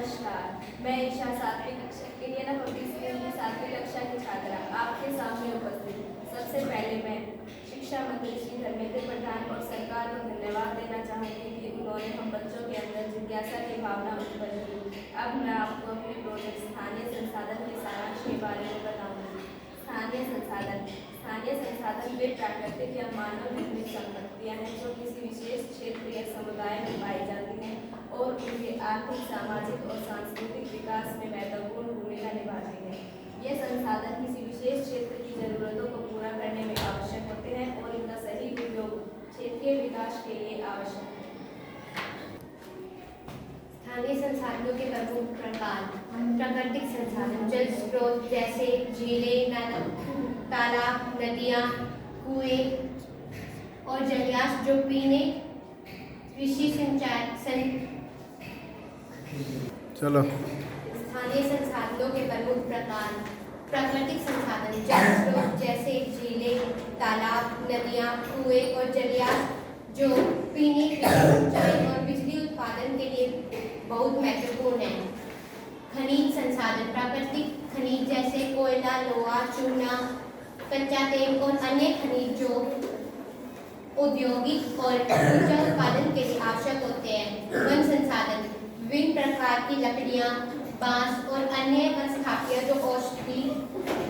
नमस्कार, मैं Isha Indian public school की 7वीं कक्षा की छात्रा आपके सामने उपस्थित हूँ। सबसे पहले मैं शिक्षा मंत्री श्री धर्मेंद्र प्रधान और सरकार को धन्यवाद देना चाहूँगी कि उन्होंने हम बच्चों के अंदर जिज्ञासा की भावना उत्पन्न की। अब मैं आपको अपने प्रोजेक्ट स्थानीय संसाधन के सारांश के बारे में बताऊँगी। स्थानीय संसाधन वे प्राकृतिक या मानव निर्मित संपत्तियाँ हैं जो किसी विशेष क्षेत्र या समुदाय में पाई जाती हैं और उनके आर्थिक, सामाजिक और सांस्कृतिक विकास में महत्वपूर्ण भूमिका निभाते हैं। ये संसाधन किसी विशेष क्षेत्र की जरूरतों को पूरा करने में आवश्यक होते हैं और इनका सही उपयोग क्षेत्रीय विकास के लिए आवश्यक है। स्थानीय संसाधनों के प्रमुख प्रकार: प्राकृतिक संसाधन, जल स्रोत जैसे झीलें, तालाब, नदियाँ, कुएं और जलाशय जो पीने, कृषि, सिंचाई। चलो। स्थानीय संसाधनों के प्रमुख प्रकार: प्राकृतिक संसाधन, जल स्रोत जैसे झीलें, तालाब, नदियाँ, कुएं और जलाशय जो पीने, कृषि, सिंचाई और बिजली उत्पादन के लिए बहुत महत्वपूर्ण है। खनिज संसाधन, प्राकृतिक खनिज जैसे कोयला, लोहा, चूना, कच्चा तेल और अन्य खनिज जो औद्योगिक और ऊर्जा उत्पादन के लिए आवश्यक होते हैं। वन संसाधन, विभिन्न प्रकार की लकड़ियाँ, बांस और अन्य वन स्थापत्य जो औषधि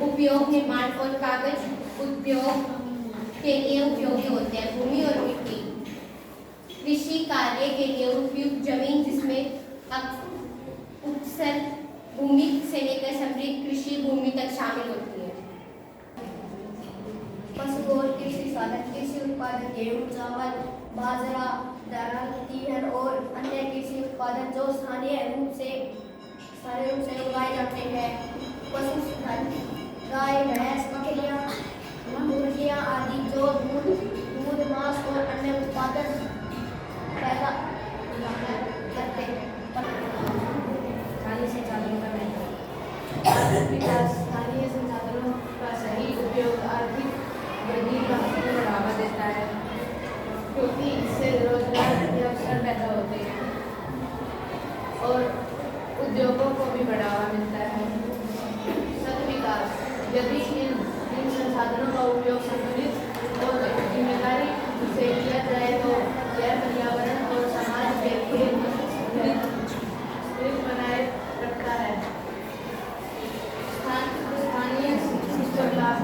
उपयोग, निर्माण और कागज उद्योग के लिए उपयोगी होते हैं। भूमि और मिट्टी, कृषि कार्य के लिए उपयुक्त जमीन जिसमें उपसर भूमि से लेकर समृद्ध कृषि भूमि तक शामिल होती है। पशु और कृषि साधन, कृषि उत्पादन, गेहूं, चावल, बाजरा, दाल, तिलहन और अन्य कृषि उत्पादन जो स्थानीय रूप से उगाए जाते हैं। पशु धन, गाय, भैंस, बकरियां, मुर्गियां आदि जो दूध, मांस और अन्य उत्पादन पैदा करते हैं। स्थानीय संसाधनों का महत्व: आर्थिक विकास, स्थानीय संसाधनों का सही उपयोग आर्थिक वृद्धि को बढ़ावा देता है क्योंकि इससे रोजगार के अवसर पैदा होते हैं और उद्योगों को भी बढ़ावा मिलता है। सत विकास, यदि इन संसाधनों का उपयोग संतुलित और जिम्मेदारी से किया जाए तो यह पर्यावरण और समाज के लिए बनाए रखता है। स्थानीय सिस्टम लाभ,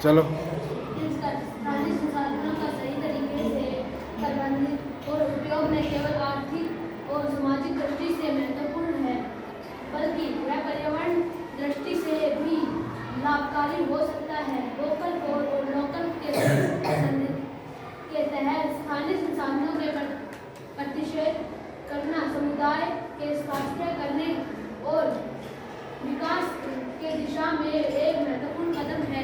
चलो। स्थानीय संसाधनों का सही तरीके से प्रबंधित और उपयोग न केवल आर्थिक और सामाजिक दृष्टि से महत्वपूर्ण है बल्कि वह पर्यावरण दृष्टि से भी लाभकारी हो सकता है। वोकल फॉर और लोकल के तहत स्थानीय संसाधनों के प्रतिषेध करना समुदाय के स्वास्थ्य करने और विकास के दिशा में एक महत्वपूर्ण कदम है।